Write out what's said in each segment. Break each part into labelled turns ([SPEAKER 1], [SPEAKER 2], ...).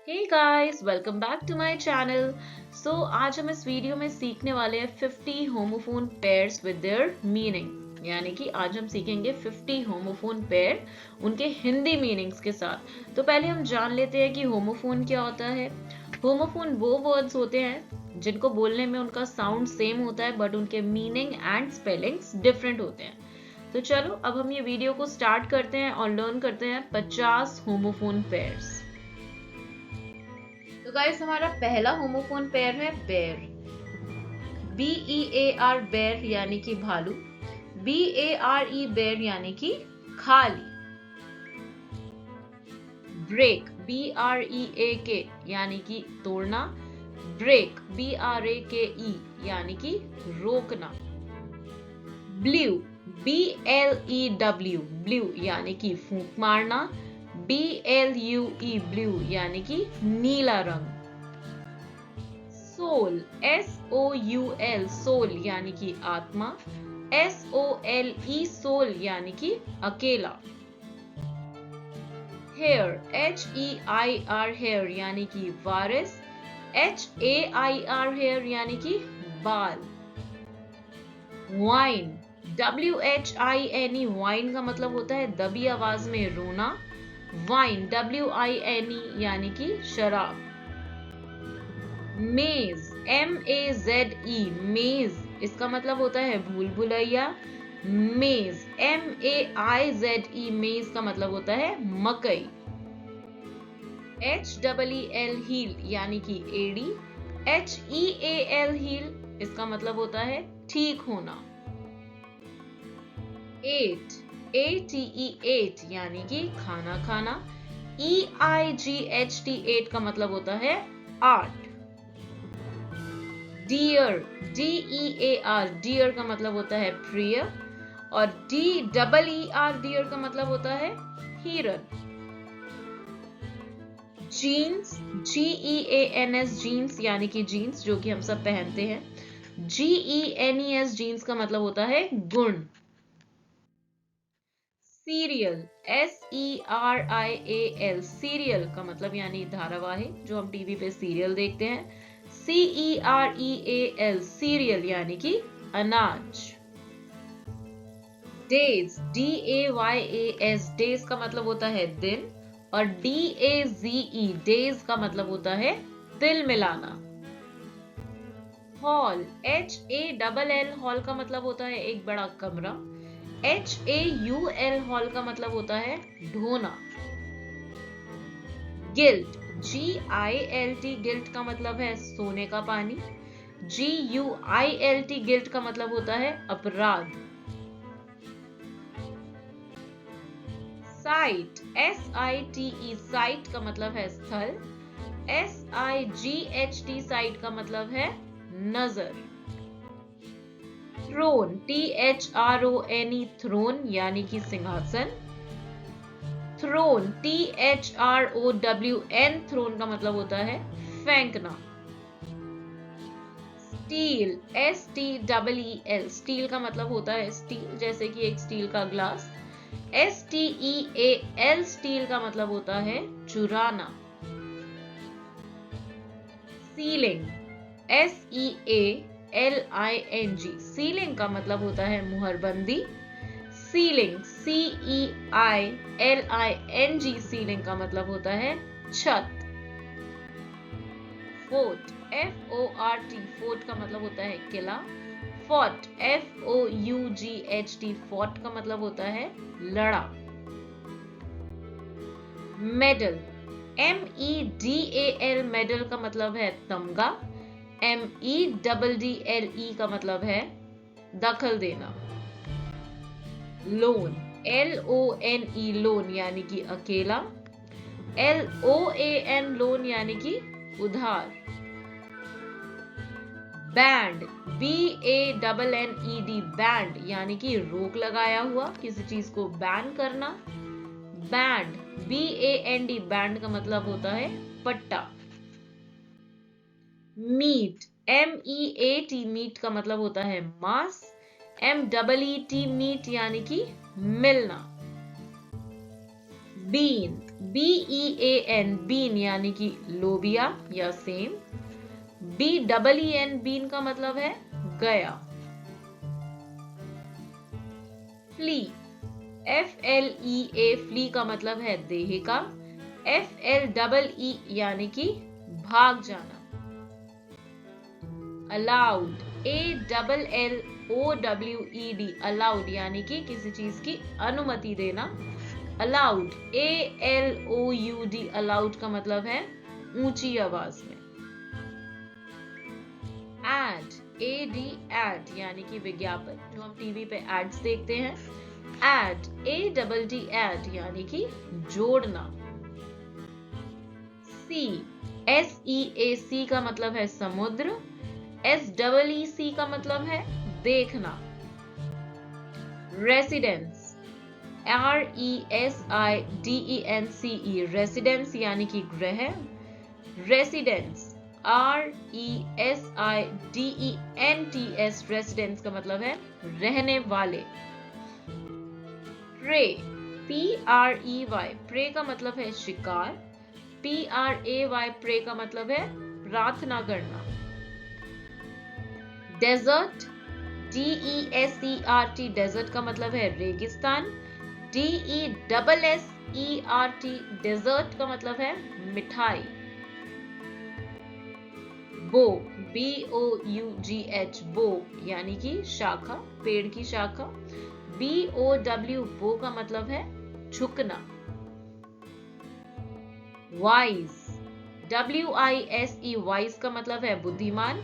[SPEAKER 1] Hey guys, welcome back to my channel. आज हम इस वीडियो में सीखने वाले हैं 50 homophone pairs with their meaning. यानी कि आज हम सीखेंगे 50 होमोफोन पेयर उनके हिंदी मीनिंग्स के साथ। तो पहले हम जान लेते हैं कि होमोफोन क्या होता है। होमोफोन वो वर्ड्स होते हैं जिनको बोलने में उनका साउंड सेम होता है बट उनके मीनिंग एंड स्पेलिंग्स डिफरेंट होते हैं। तो चलो अब हम ये वीडियो को स्टार्ट करते हैं और लर्न करते हैं 50 होमोफोन पेयर्स। तो गाइस हमारा पहला होमोफोन पेयर है बेयर। BEAR बेयर यानी कि भालू। BARE बेयर यानी कि खाली। ब्रेक BREAK यानी कि तोड़ना। ब्रेक BRAKE यानी कि रोकना। ब्लू BLEW ब्लू यानी कि फूंक मारना। BLUE ब्लू यानी कि नीला रंग। सोल SOUL सोल यानी कि आत्मा। SOLE सोल यानी कि अकेला। हेयर HEIR हेयर यानी कि वारिस। HAIR हेयर यानी कि बाल। वाइन WHINE वाइन का मतलब होता है दबी आवाज में रोना। वाइन WINE यानी कि शराब। मेज MAZE मेज इसका मतलब होता है भूल भुलैया। मेज MAIZE मेज का मतलब होता है मकई। HEEL हील यानी कि एड़ी। HEAL हील इसका मतलब होता है ठीक होना। एट ATE यानी कि खाना खाना। EIGHT एट का मतलब होता है आर्ट। डियर DEAR डियर का मतलब होता है प्रिय और DEER डियर का मतलब होता है हिरन। जीन्स GEANS जीन्स यानी कि जीन्स जो कि हम सब पहनते हैं। GENES जीन्स का मतलब होता है गुण। सीरियल SERIAL सीरियल का मतलब यानी धारावाहिक जो हम टीवी पे सीरियल देखते हैं। CEREAL सीरियल यानी कि अनाज। डेज DAYAS डेज का मतलब होता है दिन और DAZE डेज का मतलब होता है दिल मिलाना। हॉल HALL हॉल का मतलब होता है एक बड़ा कमरा। HAUL हॉल का मतलब होता है ढोना। गिल्ट GILT गिल्ट का मतलब है सोने का पानी। GUILT गिल्ट का मतलब होता है अपराध। साइट SITE साइट का मतलब है स्थल। SIGHT साइट का मतलब है नजर। थ्रोन THRONE थ्रोन यानी कि सिंहासन। थ्रोन THROWN थ्रोन का मतलब होता है फेंकना। स्टील STEEL स्टील का मतलब होता है स्टील जैसे कि एक स्टील का ग्लास। STEAL स्टील का मतलब होता है चुराना। सीलिंग SEALING सीलिंग का मतलब होता है मुहरबंदी। सीलिंग CEILING सीलिंग का मतलब होता है छत। फोर्ट FORT फोर्ट का मतलब होता है किला। फोर्ट FOUGHT फोर्ट का मतलब होता है लड़ा। मेडल MEDAL मेडल का मतलब है तमगा। MEDDLE का मतलब है दखल देना। लोन LONE लोन यानी कि अकेला। LOAN लोन यानी कि उधार। बैंड BANNED बैंड यानी कि रोक लगाया हुआ किसी चीज को बैन करना। बैंड BAND बैंड का मतलब होता है पट्टा। मीट MEAT मीट का मतलब होता है मांस। MEAT मीट यानी कि मिलना। बीन BEAN बीन यानी कि लोबिया या सेम। BEEN बीन का मतलब है गया। फ्ली FLEA फ्ली का मतलब है देह का। FLEE यानी कि भाग जाना। अलाउड ALLOWED अलाउड यानी कि किसी चीज की अनुमति देना। अलाउड ALOUD अलाउड का मतलब है ऊंची आवाज में। एड AD यानी कि विज्ञापन, जो हम टीवी पे एड्स देखते हैं। एड ADD एड यानी कि जोड़ना। सी SEAC का मतलब है समुद्र। SEEC का मतलब है देखना। रेसिडेंस RESIDENCE रेसिडेंस यानी कि ग्रह। रेसिडेंस RESIDENTS रेसिडेंस का मतलब है रहने वाले। प्रे PREY प्रे का मतलब है शिकार। PRAY प्रे का मतलब है प्रार्थना करना। डेजर्ट DESERT डेजर्ट का मतलब है रेगिस्तान। DESSERT डेजर्ट का मतलब है मिठाई। बो BOUGH बो यानी कि शाखा, पेड़ की शाखा। BOW बो का मतलब है झुकना। वाइज WISE वाइज का मतलब है बुद्धिमान।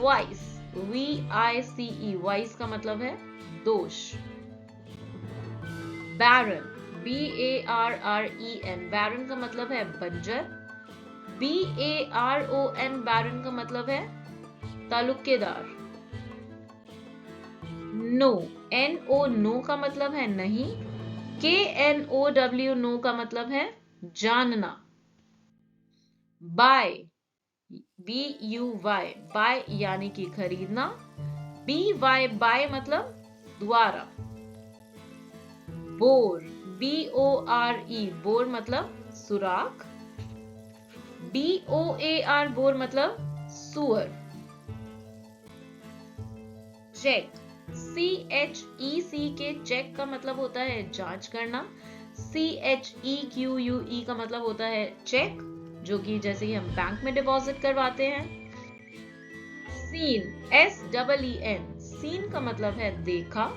[SPEAKER 1] वाइस VICE वाइस का मतलब है दोष। बैरन BARREN बैरन का मतलब है बंजर। BARON बैरन का मतलब है तालुकेदार। नो NO नो का मतलब है नहीं। KNOW नो का मतलब है जानना। बाय BUY बाय यानी कि खरीदना। BY बाय मतलब द्वारा। बोर BORE बोर मतलब सुराख। BOAR बोर मतलब सुअर। चेक CHECK चेक का मतलब होता है जांच करना। CHEQUE का मतलब होता है चेक, जो कि जैसे कि हम बैंक में डिपॉजिट करवाते हैं। सीन SEEN सीन का मतलब है देखा।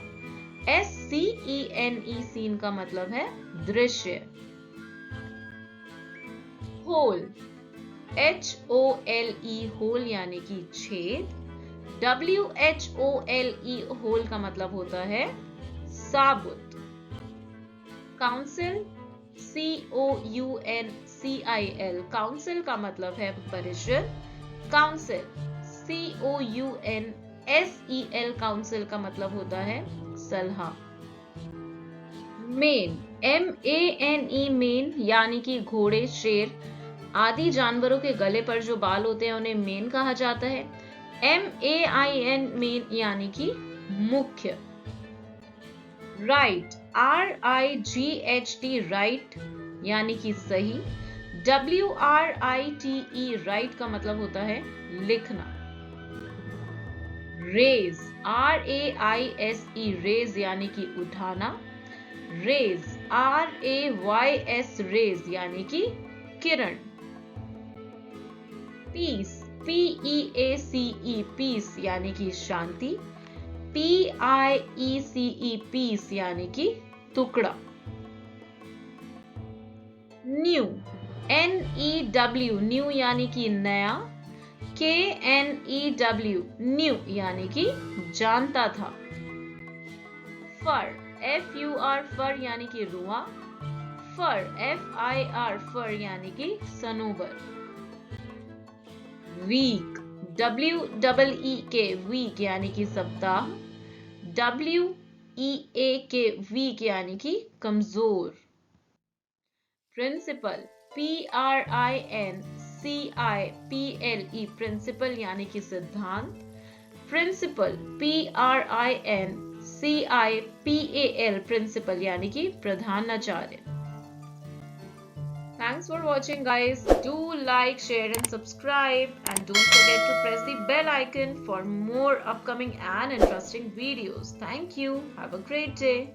[SPEAKER 1] SCENE सीन का मतलब है दृश्य। होल HOLE होल यानी कि छेद। WHOLE होल का मतलब होता है साबुत। काउंसिल COUNCIL काउंसिल का मतलब है परिषद। काउंसिल COUNSEL काउंसिल का मतलब होता है सलाह। मेन MANE मेन यानी कि घोड़े, शेर आदि जानवरों के गले पर जो बाल होते हैं उन्हें मेन कहा जाता है। MAIN मेन यानी कि मुख्य। राइट RIGHT राइट यानी कि सही। WRITE राइट का मतलब होता है लिखना। रेज RAISE रेज यानी कि उठाना। रेज RAYS रेज यानी कि किरण। पीस PEACE पीस यानी कि शांति। PIECE पीस यानी कि टुकड़ा। न्यू NEW न्यू यानी कि नया। KNEW न्यू यानी कि जानता था। फर FUR फर यानी कि रुआ। फर FIR फर यानी कि सनोबर। वीक WEEK वीक यानी कि सप्ताह। WEAK वीक यानी कि कमजोर। प्रिंसिपल PRINCIPLE प्रिंसिपल यानी कि सिद्धांत। प्रिंसिपल PRINCIPAL प्रिंसिपल यानी कि प्रधानाचार्य। Thanks for watching, guys. Do like, share and subscribe, and don't forget to press the bell icon for more upcoming and interesting videos. Thank you. Have a great day.